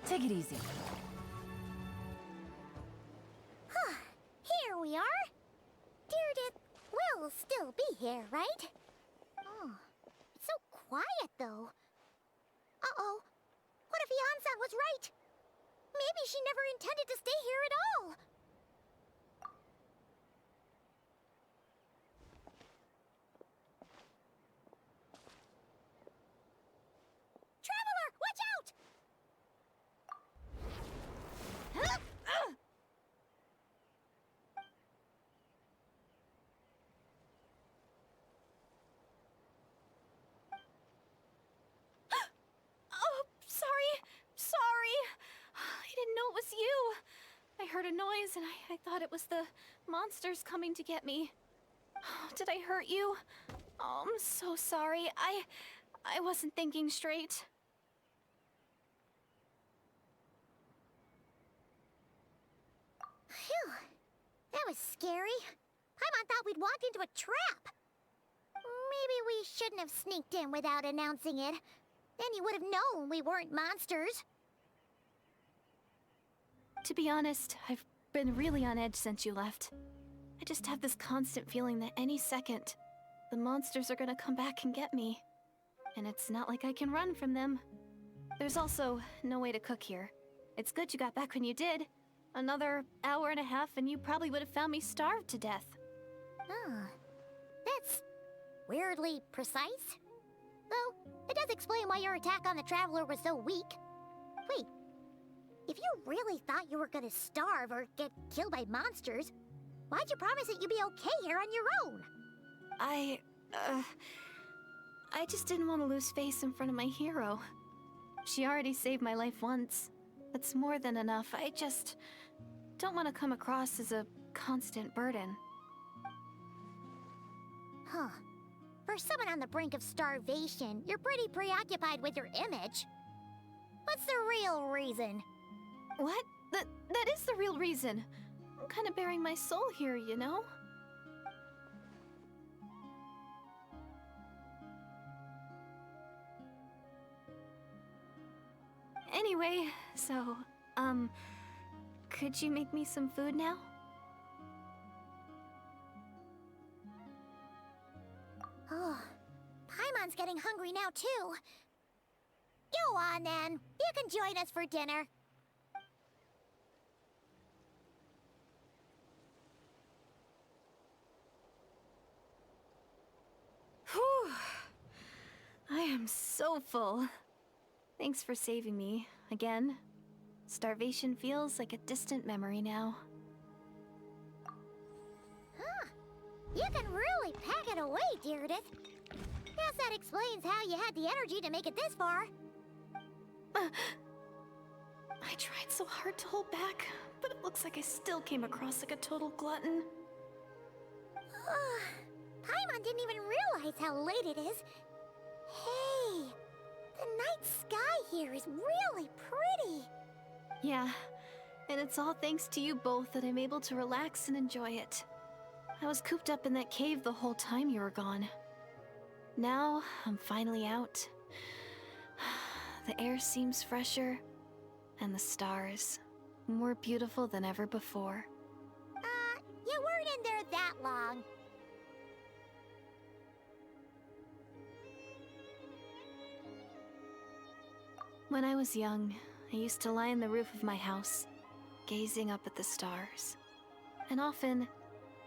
Take it easy. Here we are. Deirdre will still be here, right? Oh, it's so quiet, though. Uh-oh. What if Yansan was right? Maybe she never intended to stay here at all. Traveler, watch out! Oh, sorry. I didn't know it was you. I heard a noise and I thought it was the monsters coming to get me. Oh, did I hurt you? Oh, I'm so sorry. I wasn't thinking straight. Phew. That was scary. Paimon thought we'd walked into a trap. Maybe we shouldn't have sneaked in without announcing it. Then you would have known we weren't monsters. To be honest, I've been really on edge since you left. I just have this constant feeling that any second, the monsters are gonna come back and get me. And it's not like I can run from them. There's also no way to cook here. It's good you got back when you did. Another hour and a half and you probably would have found me starved to death. Oh, that's weirdly precise. Though, it does explain why your attack on the Traveler was so weak. Wait, if you really thought you were gonna starve or get killed by monsters, why'd you promise that you'd be okay here on your own? I just didn't want to lose face in front of my hero. She already saved my life once. That's more than enough. I just don't want to come across as a constant burden. Huh. For someone on the brink of starvation, you're pretty preoccupied with your image. What's the real reason? What? That is the real reason. I'm kind of bearing my soul here, you know? Anyway, so, could you make me some food now? Oh, Paimon's getting hungry now, too. Go on, then. You can join us for dinner. Whew. I am so full. Thanks for saving me, again. Starvation feels like a distant memory now. Huh. You can really pack it away, Deirdre. Guess that explains how you had the energy to make it this far. I tried so hard to hold back, but it looks like I still came across like a total glutton. Paimon didn't even realize how late it is. Hey, the night sky here is really pretty. Yeah, and it's all thanks to you both that I'm able to relax and enjoy it. I was cooped up in that cave the whole time you were gone. Now, I'm finally out. The air seems fresher, and the stars more beautiful than ever before. You weren't in there that long. When I was young, I used to lie on the roof of my house, gazing up at the stars. And often,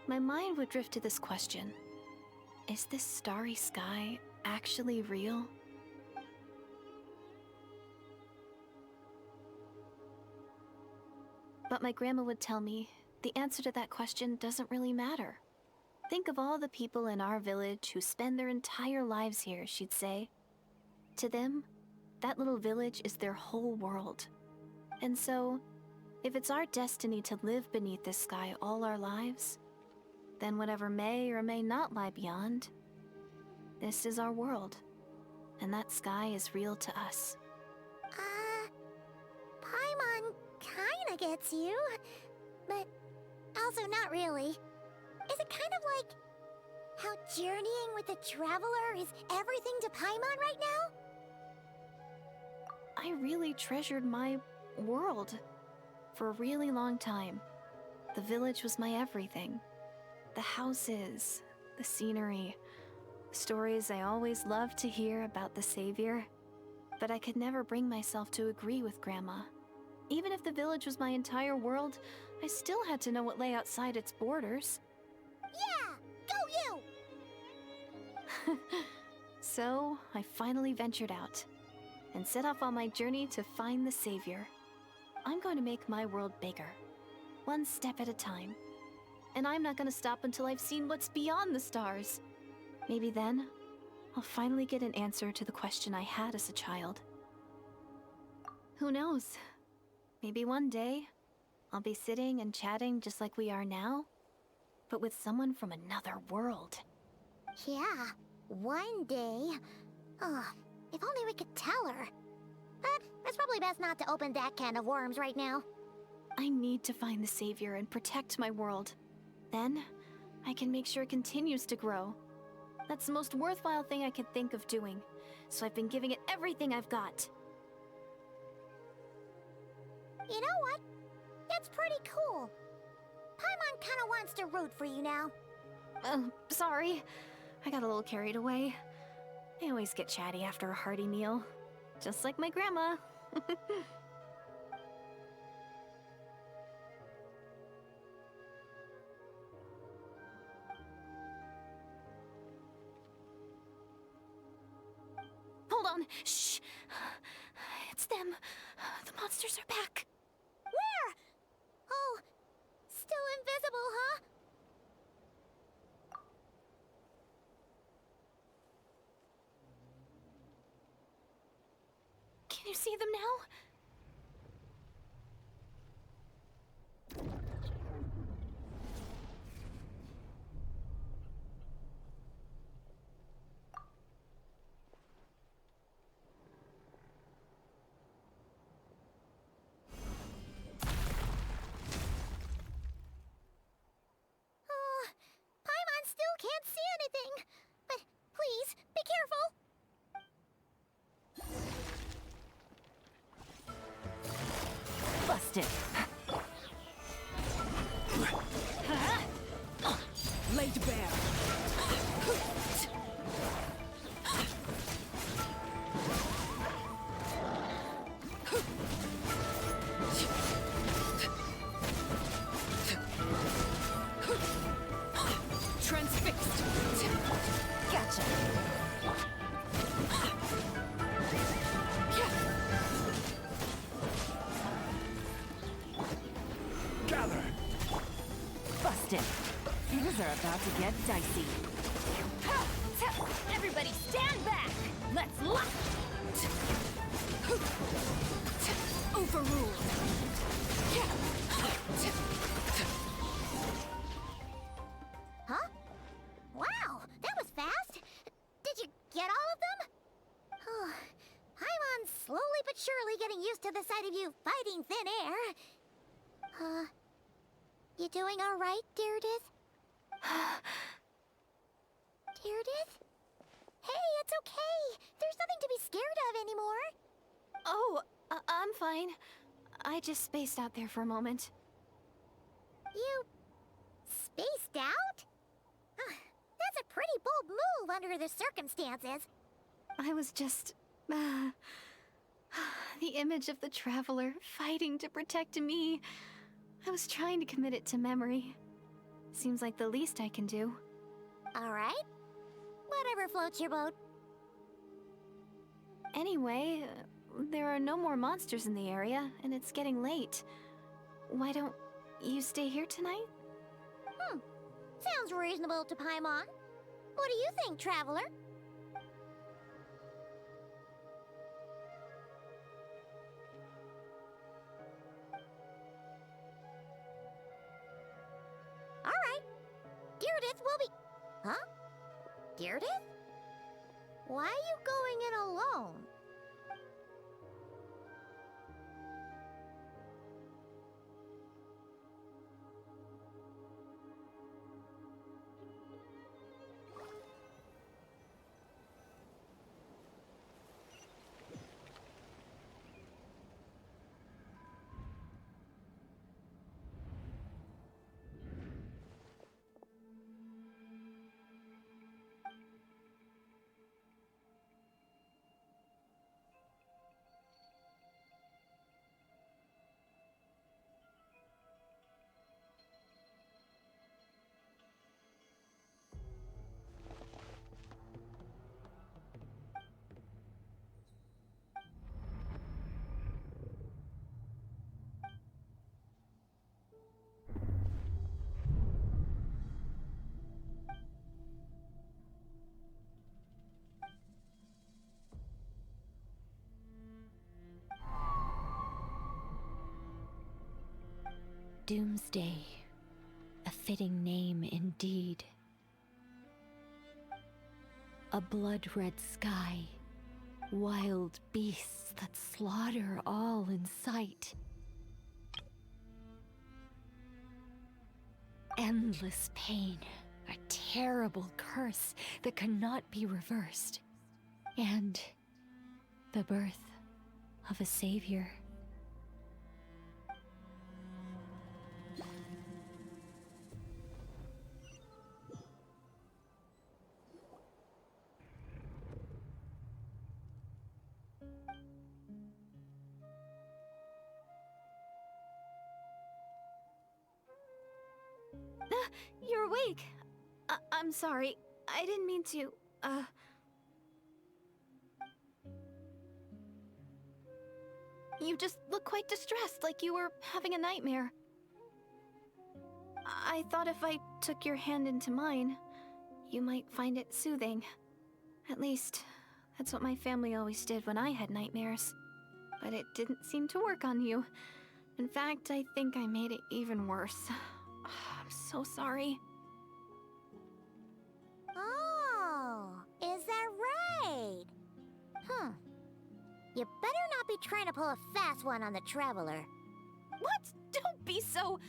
my mind would drift to this question. Is this starry sky actually real? But my grandma would tell me, the answer to that question doesn't really matter. Think of all the people in our village who spend their entire lives here, she'd say. To them, that little village is their whole world. And so, if it's our destiny to live beneath this sky all our lives, then whatever may or may not lie beyond, this is our world, and that sky is real to us. Paimon kinda gets you, but also not really. Is it kind of like how journeying with the Traveler is everything to Paimon right now? I really treasured my world. For a really long time, the village was my everything. The houses, the scenery, stories I always loved to hear about the Savior. But I could never bring myself to agree with Grandma. Even if the village was my entire world, I still had to know what lay outside its borders. Yeah! Go you! So, I finally ventured out, and set off on my journey to find the Savior. I'm going to make my world bigger, one step at a time. And I'm not going to stop until I've seen what's beyond the stars. Maybe then, I'll finally get an answer to the question I had as a child. Who knows? Maybe one day, I'll be sitting and chatting just like we are now, but with someone from another world. Yeah, one day. Oh, if only we could tell her. But it's probably best not to open that can of worms right now. I need to find the Savior and protect my world. Then, I can make sure it continues to grow. That's the most worthwhile thing I could think of doing, so I've been giving it everything I've got. You know what? That's pretty cool. Paimon kinda wants to root for you now. Sorry. I got a little carried away. I always get chatty after a hearty meal. Just like my grandma. Hold on. Shh. It's them. The monsters are back. Where? Oh, still invisible, huh? Can you see them now? Paimon still can't see anything. But please, be careful. Busted. Laid bare. Transfixed. Gotcha. Gather! Busted. Things are about to get dicey. Everybody stand back! Let's lock! Overruled. Huh? Wow, that was fast. Did you get all of them? Oh, Paimon's slowly but surely getting used to the sight of you fighting thin air. You doing all right, Deirdith? Deirdith? Hey, it's okay. There's nothing to be scared of anymore. Oh, I'm fine. I just spaced out there for a moment. You spaced out? That's a pretty bold move under the circumstances. I was just... the image of the Traveler fighting to protect me. I was trying to commit it to memory. Seems like the least I can do. All right. Whatever floats your boat. Anyway, there are no more monsters in the area, and it's getting late. Why don't you stay here tonight? Sounds reasonable to Paimon. What do you think, Traveler? All right. Deirdith will be... Huh? Deirdith? Why are you going in alone? Doomsday. A fitting name indeed. A blood-red sky. Wild beasts that slaughter all in sight. Endless pain. A terrible curse that cannot be reversed. And the birth of a savior. You're awake. I'm sorry. I didn't mean to, You just look quite distressed, like you were having a nightmare. I thought if I took your hand into mine, you might find it soothing. At least, that's what my family always did when I had nightmares. But it didn't seem to work on you. In fact, I think I made it even worse. I'm so sorry. Oh, is that right? You better not be trying to pull a fast one on the Traveler. What? Don't be so...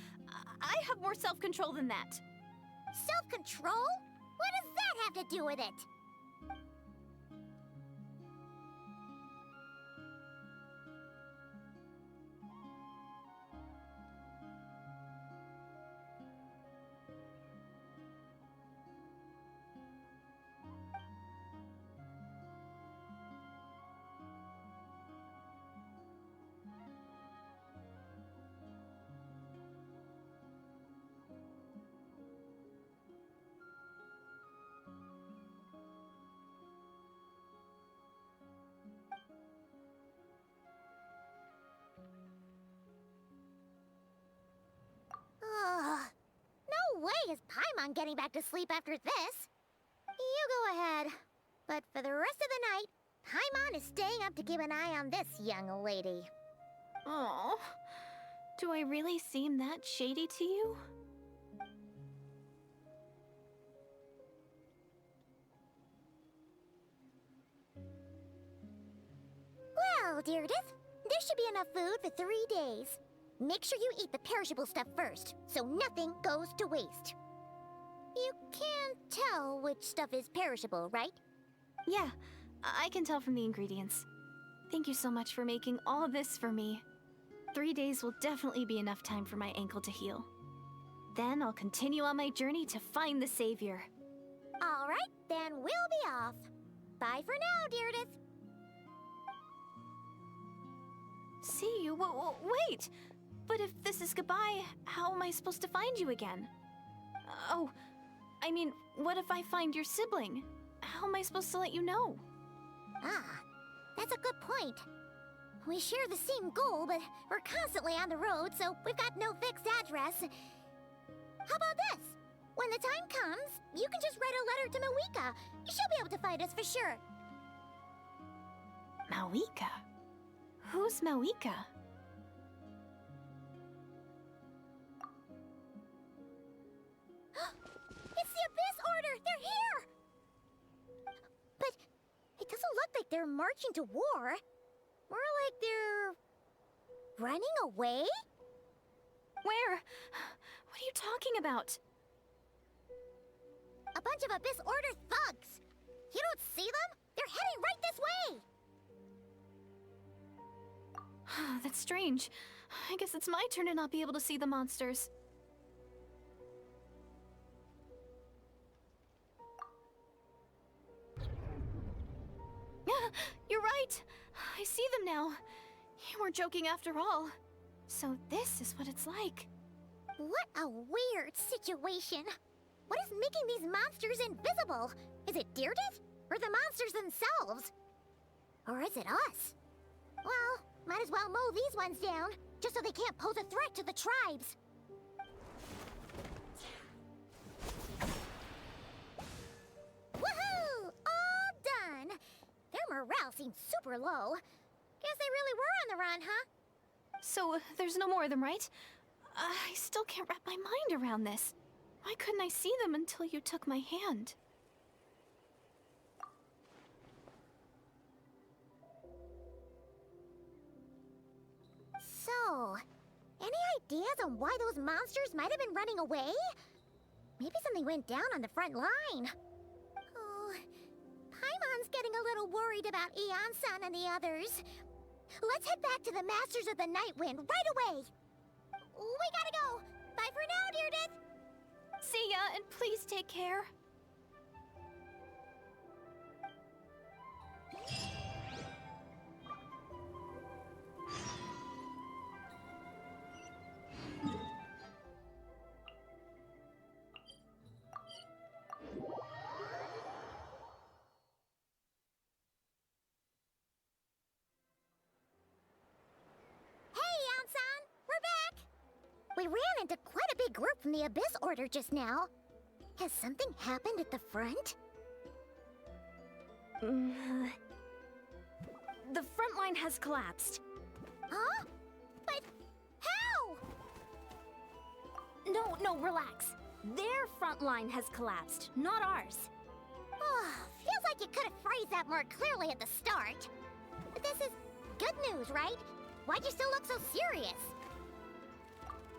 I have more self-control than that. Self-control? What does that have to do with it? No way is Paimon getting back to sleep after this. You go ahead. But for the rest of the night, Paimon is staying up to keep an eye on this young lady. Oh, do I really seem that shady to you? Well, Deirdre, there should be enough food for 3 days. Make sure you eat the perishable stuff first, so nothing goes to waste. You can't tell which stuff is perishable, right? Yeah, I can tell from the ingredients. Thank you so much for making all this for me. 3 days will definitely be enough time for my ankle to heal. Then I'll continue on my journey to find the savior. All right, then we'll be off. Bye for now, Deirdre. See you? Wait! But if this is goodbye, how am I supposed to find you again? Oh, I mean, what if I find your sibling? How am I supposed to let you know? Ah, that's a good point. We share the same goal, but we're constantly on the road, so we've got no fixed address. How about this? When the time comes, you can just write a letter to Mawika. She'll be able to find us for sure. Mawika? Who's Mawika? It's the Abyss Order! They're here! But it doesn't look like they're marching to war. More like they're... running away? Where? What are you talking about? A bunch of Abyss Order thugs! You don't see them? They're heading right this way! That's strange. I guess it's my turn to not be able to see the monsters. You're right! I see them now. You weren't joking after all. So this is what it's like. What a weird situation. What is making these monsters invisible? Is it Deirdre? Or the monsters themselves? Or is it us? Well, might as well mow these ones down, just so they can't pose a threat to the tribes. Woohoo! All done! Their morale seems super low. Guess they really were on the run, huh? So there's no more of them, right? I still can't wrap my mind around this. Why couldn't I see them until you took my hand? So, any ideas on why those monsters might have been running away? Maybe something went down on the front line. Oh, Paimon's getting a little worried about Eon-san and the others. Let's head back to the Masters of the Night Wind right away. We gotta go. Bye for now, Deirdre. See ya, and please take care. We ran into quite a big group from the Abyss Order just now. Has something happened at the front? The front line has collapsed. Huh? But how? No, relax. Their front line has collapsed, not ours. Oh, feels like you could have phrased that more clearly at the start. But this is good news, right? Why'd you still look so serious?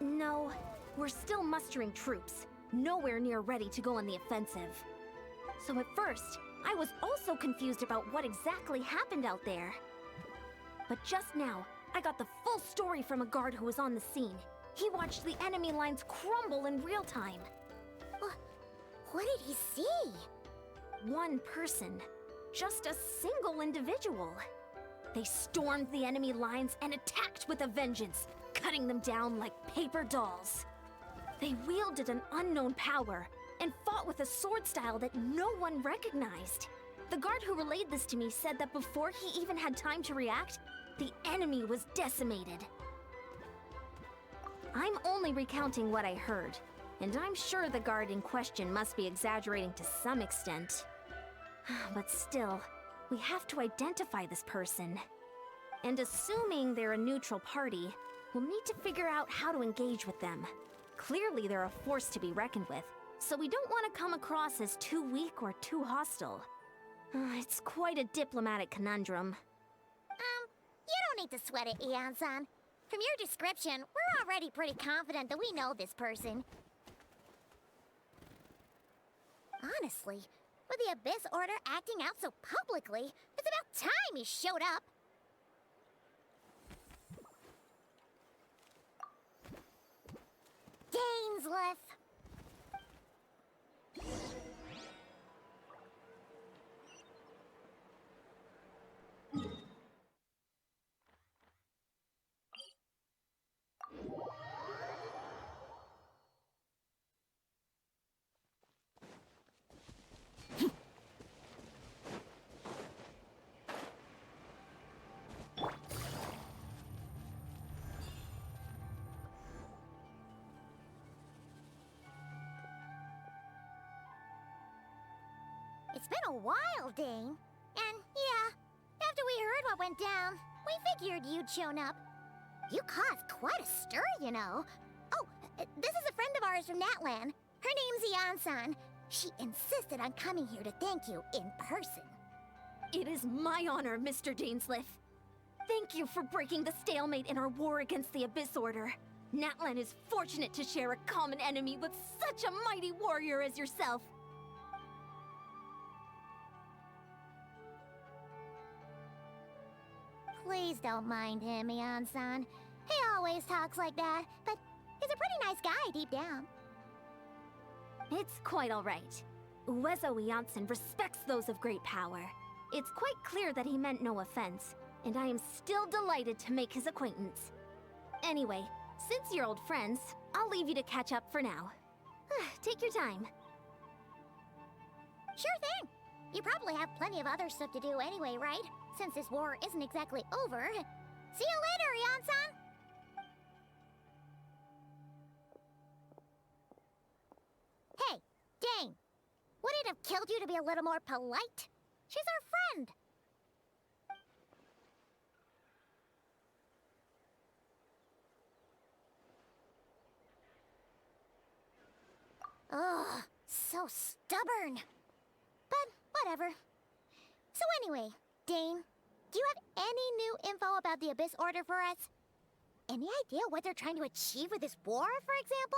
No, we're still mustering troops, nowhere near ready to go on the offensive. So at first, I was also confused about what exactly happened out there. But just now, I got the full story from a guard who was on the scene. He watched the enemy lines crumble in real time. What did he see? One person. Just a single individual. They stormed the enemy lines and attacked with a vengeance, cutting them down like paper dolls. They wielded an unknown power and fought with a sword style that no one recognized. The guard who relayed this to me said that before he even had time to react, the enemy was decimated. I'm only recounting what I heard, and I'm sure the guard in question must be exaggerating to some extent. But still, we have to identify this person. And assuming they're a neutral party, we'll need to figure out how to engage with them. Clearly they're a force to be reckoned with, so we don't want to come across as too weak or too hostile. It's quite a diplomatic conundrum. You don't need to sweat it, Eon-san. From your description, we're already pretty confident that we know this person. Honestly, with the Abyss Order acting out so publicly, it's about time he showed up. Dainsleif! It's been a while, Dane. And yeah, after we heard what went down, we figured you'd shown up. You caused quite a stir, you know. Oh, this is a friend of ours from Natlan. Her name's Eon-san. She insisted on coming here to thank you in person. It is my honor, Mr. Dainsleif. Thank you for breaking the stalemate in our war against the Abyss Order. Natlan is fortunate to share a common enemy with such a mighty warrior as yourself. Please don't mind him, Eon-san. He always talks like that, but he's a pretty nice guy deep down. It's quite all right. Uezo Janssen respects those of great power. It's quite clear that he meant no offense, and I am still delighted to make his acquaintance. Anyway, since you're old friends, I'll leave you to catch up for now. Take your time. Sure thing. You probably have plenty of other stuff to do anyway, right? Since this war isn't exactly over. See you later, Eon-san! Hey, Dane! Would it have killed you to be a little more polite? She's our friend! Ugh, so stubborn. But whatever. So anyway, Dane, do you have any new info about the Abyss Order for us? Any idea what they're trying to achieve with this war, for example?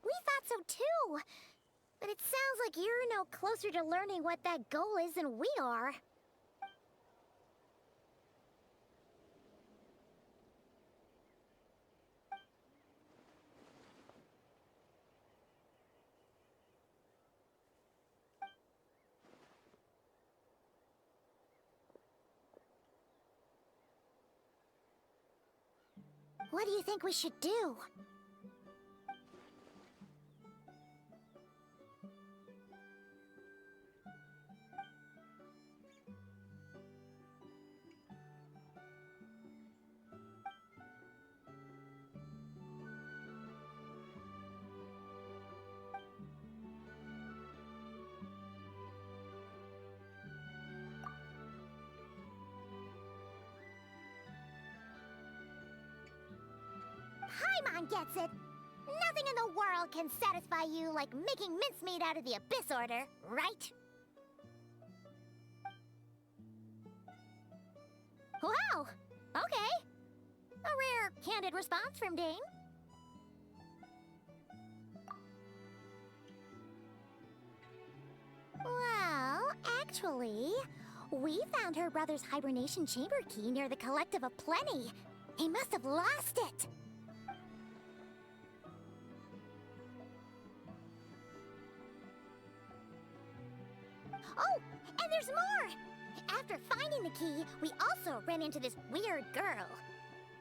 We thought so too. But it sounds like you're no closer to learning what that goal is than we are. What do you think we should do? Paimon gets it. Nothing in the world can satisfy you like making mincemeat out of the Abyss Order, right? Wow! Okay. A rare, candid response from Dane. Well, actually, we found her brother's hibernation chamber key near the Collective of Plenty. He must have lost it. Oh, and there's more! After finding the key, we also ran into this weird girl.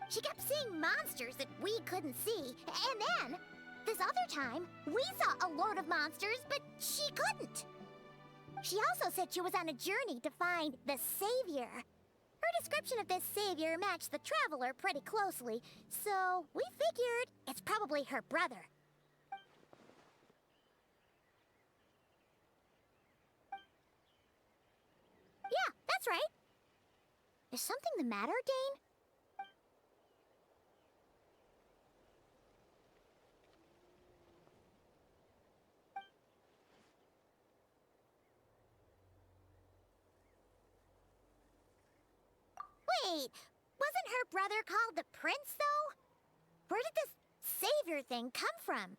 She kept seeing monsters that we couldn't see, and then, this other time, we saw a load of monsters, but she couldn't. She also said she was on a journey to find the Savior. Her description of this Savior matched the Traveler pretty closely, so we figured it's probably her brother. Yeah, that's right. Is something the matter, Dane? Wait, wasn't her brother called the Prince, though? Where did this Savior thing come from?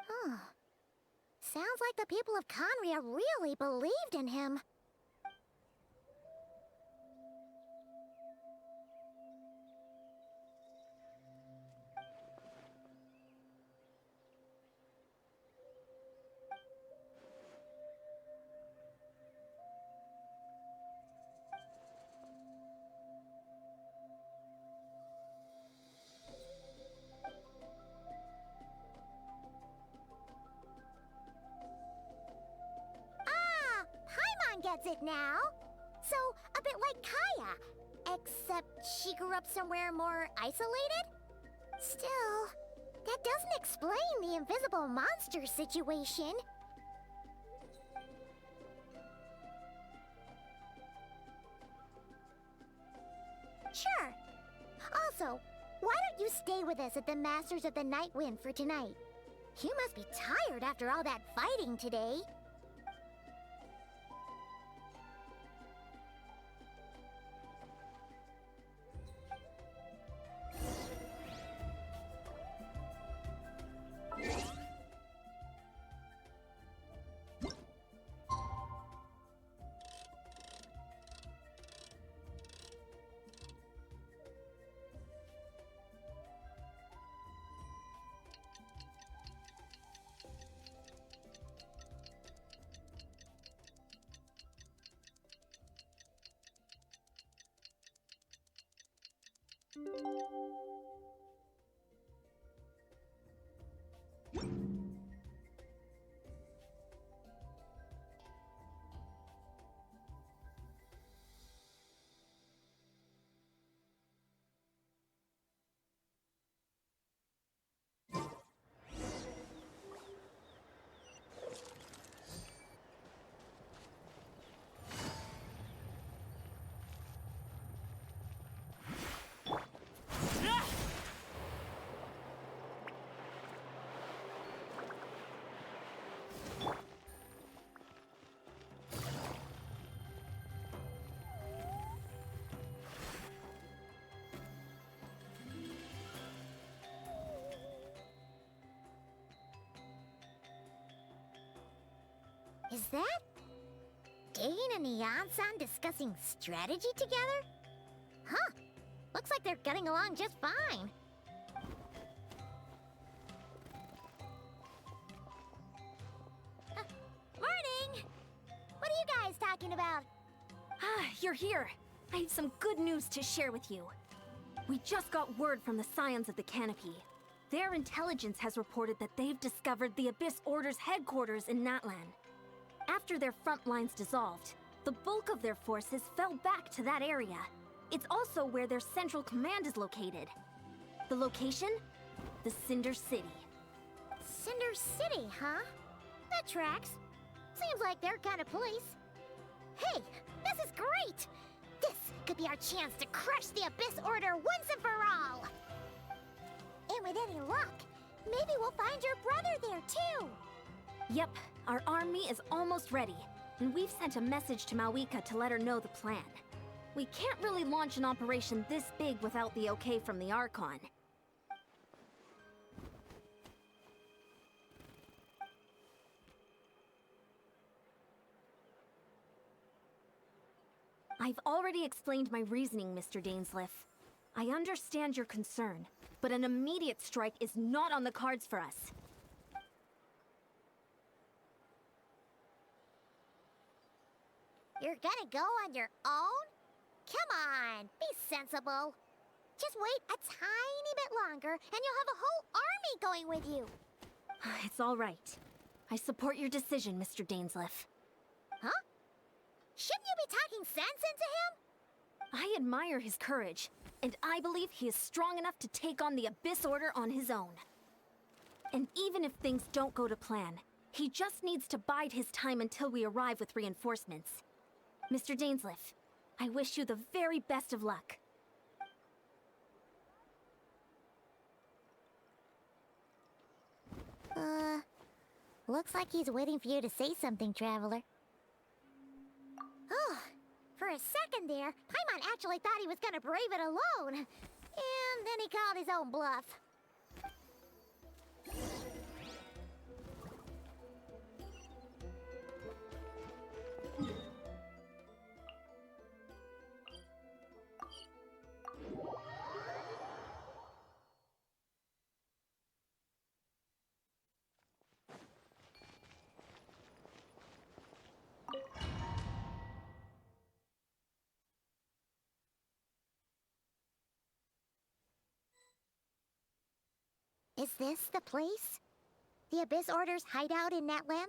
Huh. Sounds like the people of Khaenri'ah really believed in him. Gets it now. So, a bit like Khaenri'ah, except she grew up somewhere more isolated? Still, that doesn't explain the invisible monster situation. Sure. Also, why don't you stay with us at the Masters of the Night Wind for tonight? You must be tired after all that fighting today. Is that Dane and Eon-san discussing strategy together? Huh. Looks like they're getting along just fine. Morning! What are you guys talking about? Ah, you're here. I have some good news to share with you. We just got word from the Scions of the Canopy. Their intelligence has reported that they've discovered the Abyss Order's headquarters in Natlan. After their front lines dissolved, the bulk of their forces fell back to that area. It's also where their central command is located. The location? The Cinder City. Cinder City, huh? That tracks. Seems like their kind of place. Hey, this is great! This could be our chance to crush the Abyss Order once and for all! And with any luck, maybe we'll find your brother there too! Yep, our army is almost ready, and we've sent a message to Mawika to let her know the plan. We can't really launch an operation this big without the okay from the Archon. I've already explained my reasoning, Mr. Dainsleif. I understand your concern, but an immediate strike is not on the cards for us. You're gonna go on your own? Come on, be sensible. Just wait a tiny bit longer, and you'll have a whole army going with you. It's all right. I support your decision, Mr. Dainsleif. Huh? Shouldn't you be talking sense into him? I admire his courage, and I believe he is strong enough to take on the Abyss Order on his own. And even if things don't go to plan, he just needs to bide his time until we arrive with reinforcements. Mr. Dainsleif, I wish you the very best of luck. Looks like he's waiting for you to say something, Traveler. Oh, for a second there, Paimon actually thought he was gonna brave it alone. And then he called his own bluff. Is this the place? The Abyss Order's hideout in Natlan?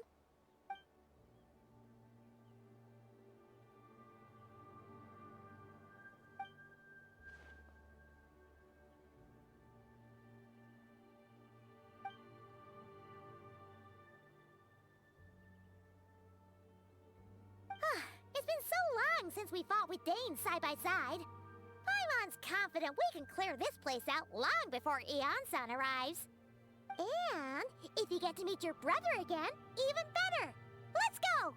It's been so long since we fought with Dane side by side. Paimon's confident we can clear this place out long before Eon-san arrives. And if you get to meet your brother again, even better. Let's go!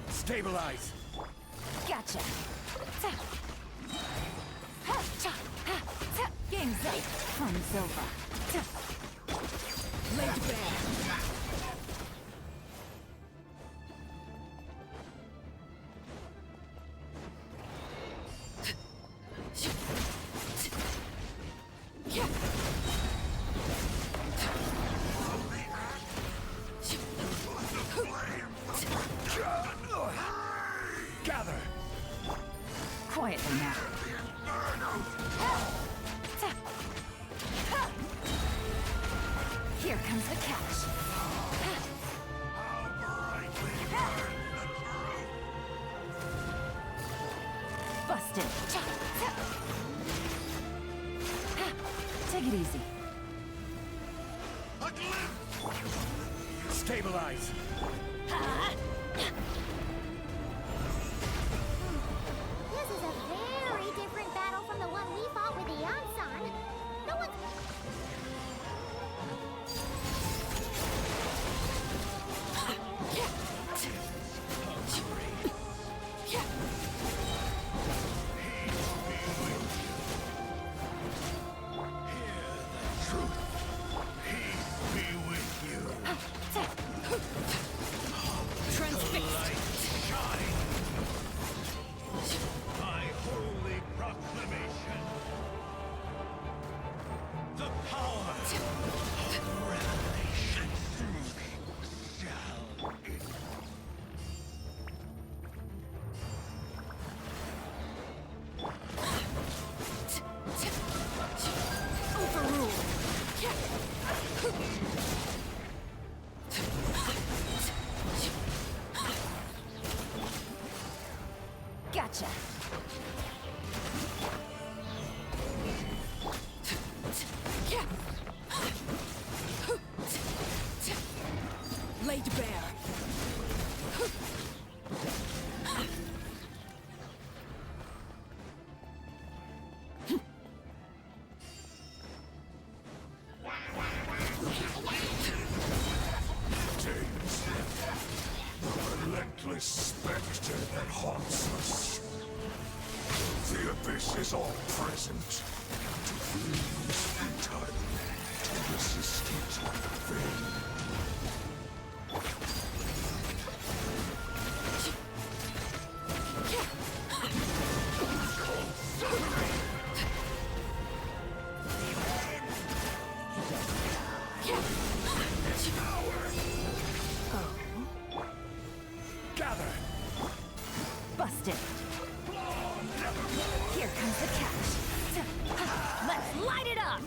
Stabilize! Gotcha. Game's up. Fun's over. Laid bare. Take it easy. A glimpse! Stabilize! This is a very different battle from the one we fought with the Yansan. No one's... My holy proclamation. The power of revelation shall be. Gotcha. Laid bare. The relentless specter that haunts us. The abyss is all present. To flee is futile. To resist it, vain. Gather! Busted. Here comes the catch. Let's light it up!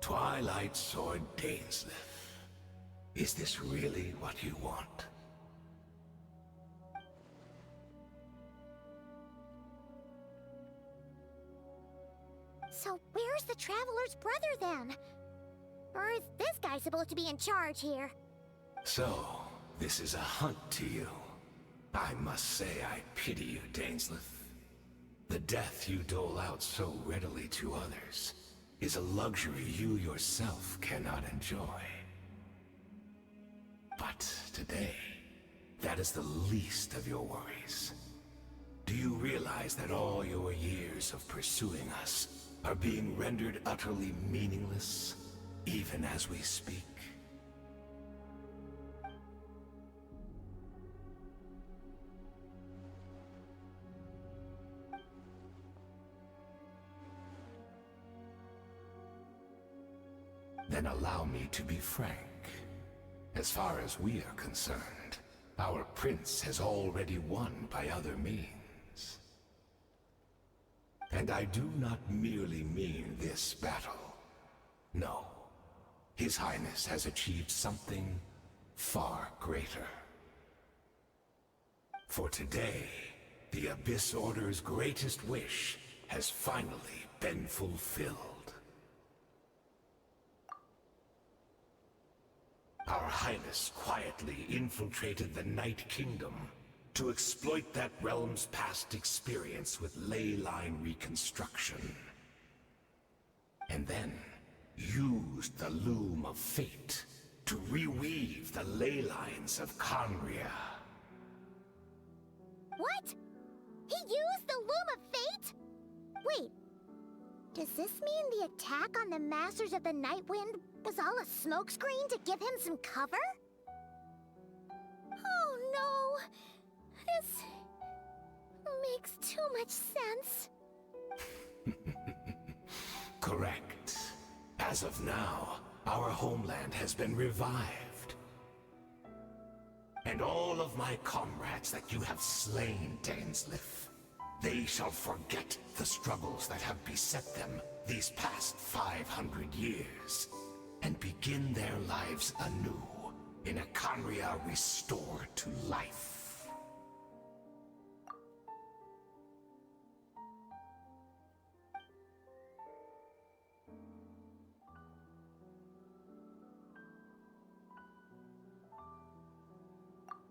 Twilight Sword Dainsleif. Is this really what you want? So where's the Traveler's brother then? Or is this guy supposed to be in charge here? So, this is a hunt to you. I must say I pity you, Dainsleif. The death you dole out so readily to others is a luxury you yourself cannot enjoy. But today, that is the least of your worries. Do you realize that all your years of pursuing us are being rendered utterly meaningless, even as we speak? Then allow me to be frank. As far as we are concerned, our prince has already won by other means. And I do not merely mean this battle. No. His Highness has achieved something far greater. For today, the Abyss Order's greatest wish has finally been fulfilled. Our Highness quietly infiltrated the Night Kingdom to exploit that realm's past experience with ley line reconstruction. And then used the Loom of Fate to reweave the ley lines of Khaenri'ah. What? He used the Loom of Fate? Wait, does this mean the attack on the Masters of the Night Wind was all a smokescreen to give him some cover? Oh no! This makes too much sense. Correct. As of now, our homeland has been revived. And and all of my comrades that you have slain, Dainslif. They shall forget the struggles that have beset them these past 500 years, and begin their lives anew in a Khaenri'ah restored to life.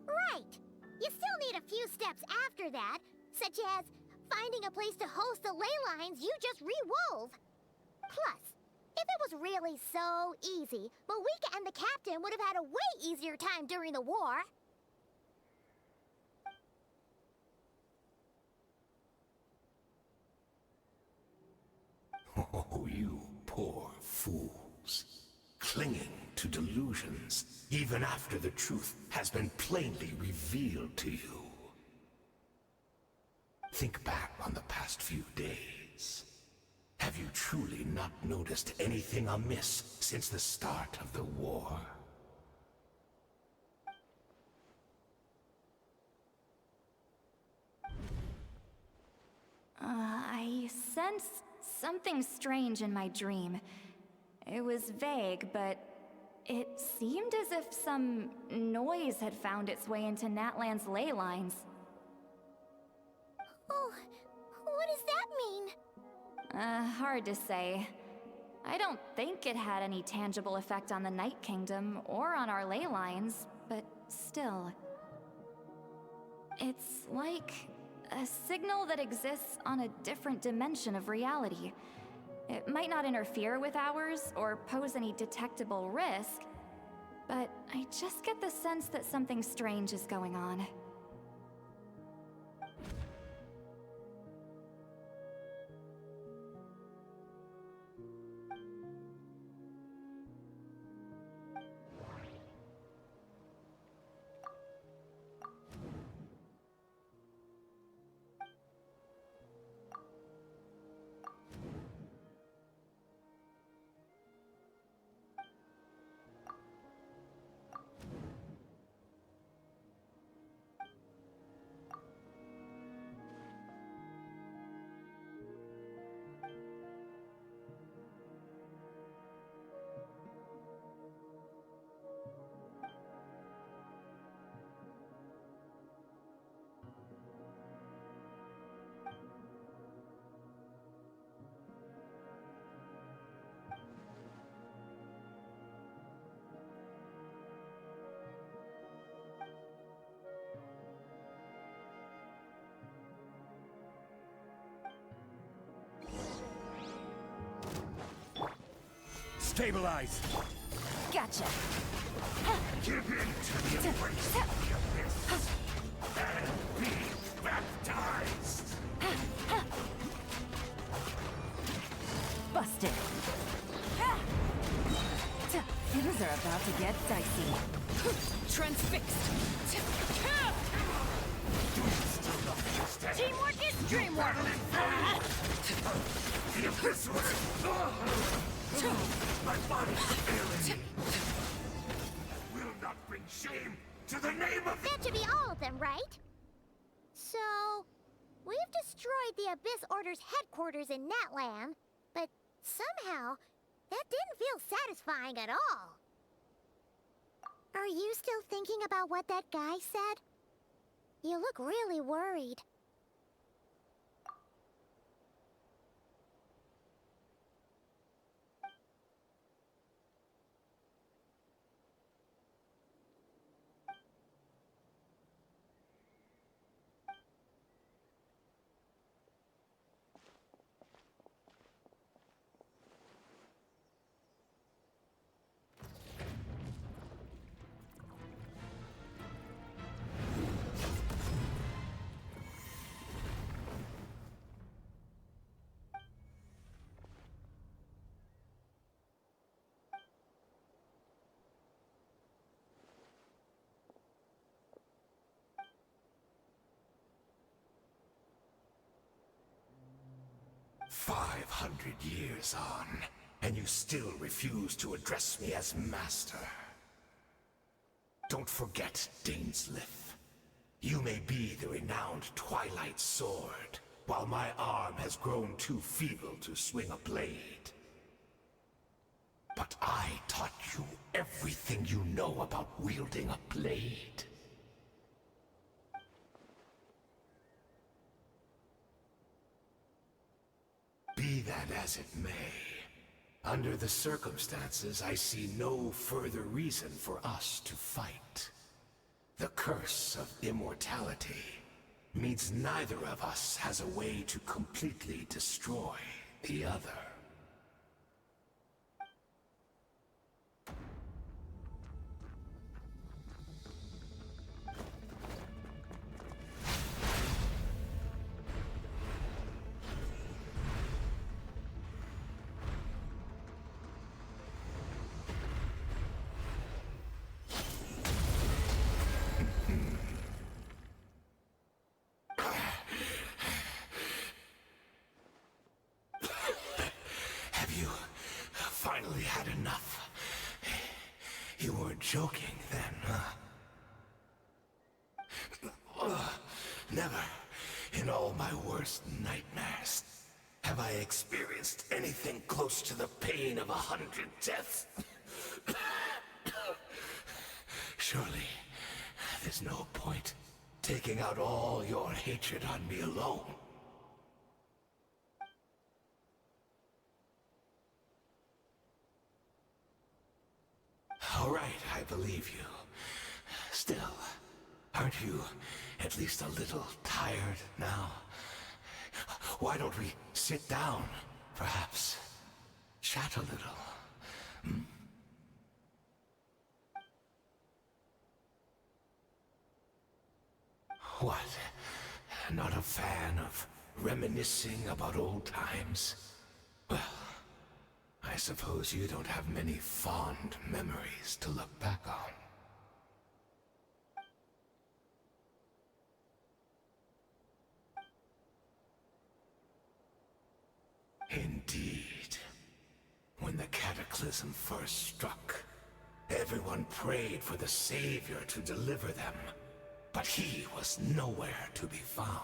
Right! You still need a few steps after that, such as finding a place to host the ley lines you just re-wove. Plus, if it was really so easy, Moika and the captain would have had a way easier time during the war. Oh, you poor fools. Clinging to delusions, even after the truth has been plainly revealed to you. Think back on the past few days. Have you truly not noticed anything amiss since the start of the war? I sensed something strange in my dream. It was vague, but it seemed as if some noise had found its way into Natlan's ley lines. Oh, what does that mean? Hard to say. I don't think it had any tangible effect on the Night Kingdom or on our ley lines, but still. It's like a signal that exists on a different dimension of reality. It might not interfere with ours or pose any detectable risk, but I just get the sense that something strange is going on. Stabilize! Gotcha! Give in to the embrace of the abyss, and be baptized! Busted. Things are about to get dicey. Transfixed! Still not understand. Teamwork is dreamwork! The abyss was... My body's failing. I will not bring shame to the name of the... That should be all of them, right? So, we've destroyed the Abyss Order's headquarters in Natlan, but somehow, that didn't feel satisfying at all. Are you still thinking about what that guy said? You look really worried. Years on, and you still refuse to address me as master. Don't forget, Dainsleif. You may be the renowned Twilight Sword, while my arm has grown too feeble to swing a blade. But I taught you everything you know about wielding a blade. Be that as it may, under the circumstances, I see no further reason for us to fight. The curse of immortality means neither of us has a way to completely destroy the other. Finally had enough. You weren't joking then, huh? Never, in all my worst nightmares, have I experienced anything close to the pain of 100 deaths. Surely, there's no point taking out all your hatred on me alone. All right, I believe you. Still, aren't you at least a little tired now? Why don't we sit down, perhaps? Chat a little. Hmm? What? Not a fan of reminiscing about old times? Well, I suppose you don't have many fond memories to look back on. Indeed. When the cataclysm first struck, everyone prayed for the Savior to deliver them, but he was nowhere to be found.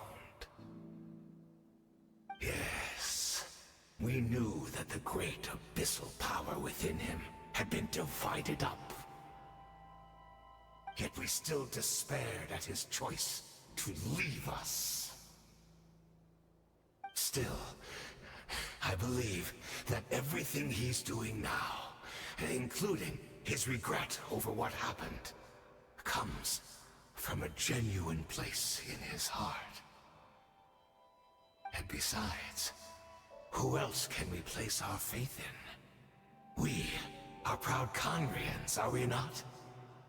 Yes, we knew that the great abyssal power within him had been divided up. Yet we still despaired at his choice to leave us. Still, I believe that everything he's doing now, including his regret over what happened, comes from a genuine place in his heart. And besides, who else can we place our faith in? We are proud Khaenri'ahs, are we not?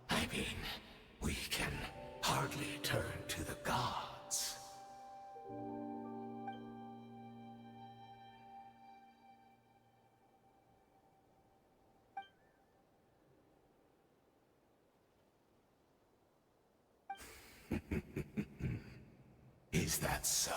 I mean, we can hardly turn to the gods. Is that so?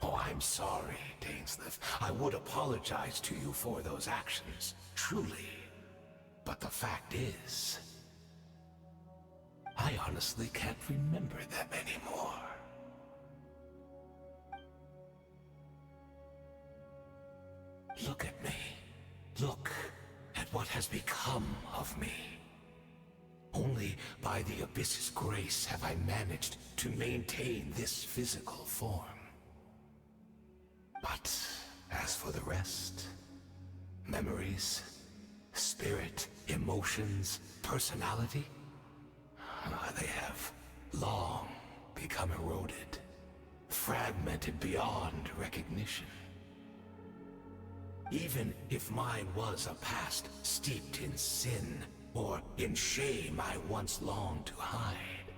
Oh, I'm sorry, Dainsleif. I would apologize to you for those actions, truly. But the fact is, I honestly can't remember them anymore. Look at me. Look at what has become of me. Only by the Abyss's grace have I managed to maintain this physical form. But as for the rest, memories, spirit, emotions, personality, they have long become eroded, fragmented beyond recognition. Even if mine was a past steeped in sin, or in shame I once longed to hide,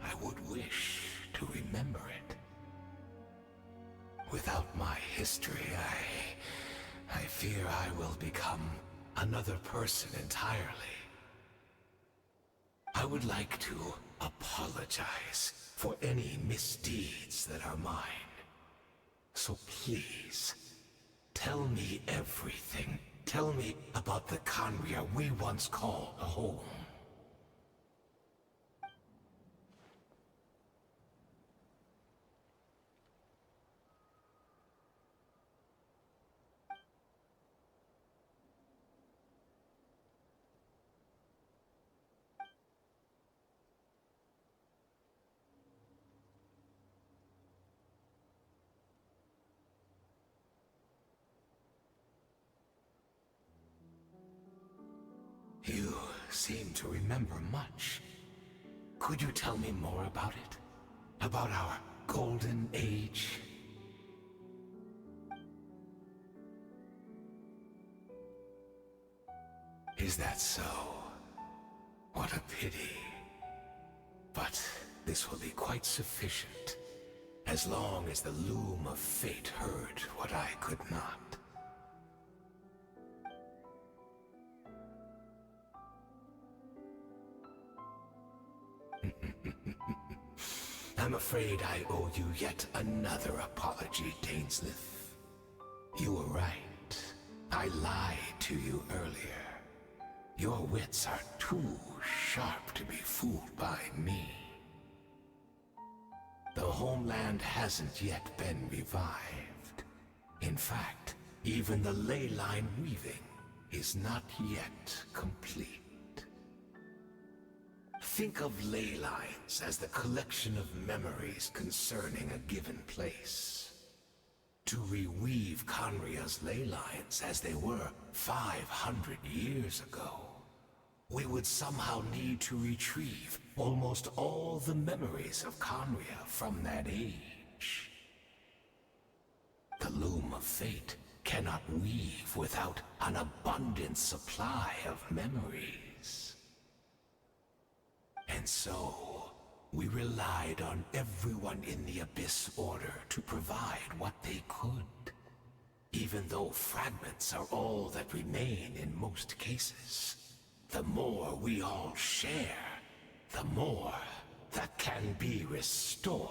I would wish to remember it. Without my history, I fear I will become another person entirely. I would like to apologize for any misdeeds that are mine. So please, tell me everything. Tell me about the Khaenri'ah we once called home. You seem to remember much. Could you tell me more about it? About our golden age? Is that so? What a pity. But this will be quite sufficient, as long as the loom of fate heard what I could not. I'm afraid I owe you yet another apology, Dainsleif. You were right. I lied to you earlier. Your wits are too sharp to be fooled by me. The homeland hasn't yet been revived. In fact, even the ley line weaving is not yet complete. Think of ley lines as the collection of memories concerning a given place. To reweave Khaenri'ah's ley lines as they were 500 years ago, we would somehow need to retrieve almost all the memories of Khaenri'ah from that age. The loom of fate cannot weave without an abundant supply of memories. And so, we relied on everyone in the Abyss Order to provide what they could. Even though fragments are all that remain in most cases, the more we all share, the more that can be restored.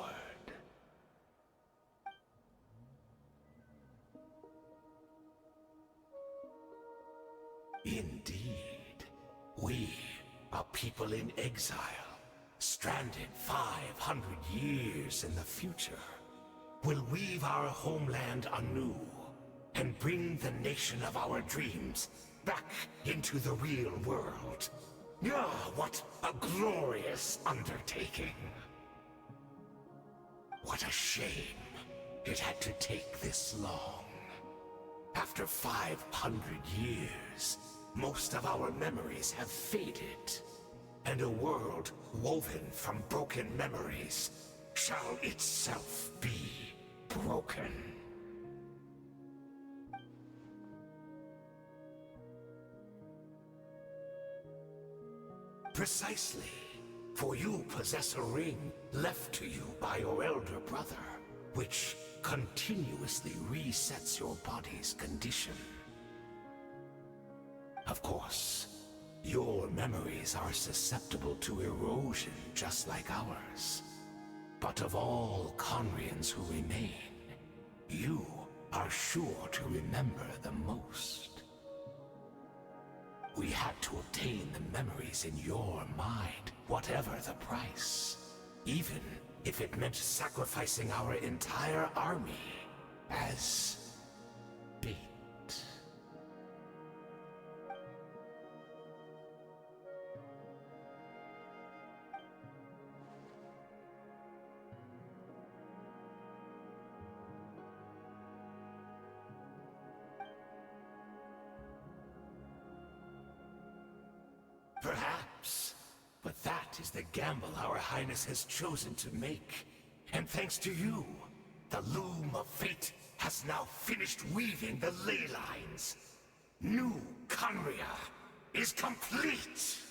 Indeed, we, a people in exile, stranded 500 years in the future, will weave our homeland anew and bring the nation of our dreams back into the real world. Ah, what a glorious undertaking! What a shame it had to take this long. After 500 years, most of our memories have faded, and a world woven from broken memories shall itself be broken. Precisely, for you possess a ring left to you by your elder brother, which continuously resets your body's condition. Of course, your memories are susceptible to erosion just like ours. But of all Khaenri'ahs who remain, you are sure to remember the most. We had to obtain the memories in your mind, whatever the price. Even if it meant sacrificing our entire army as bait. Perhaps, but that is the gamble our Highness has chosen to make. And thanks to you, the loom of fate has now finished weaving the ley lines. New Khaenri'ah is complete!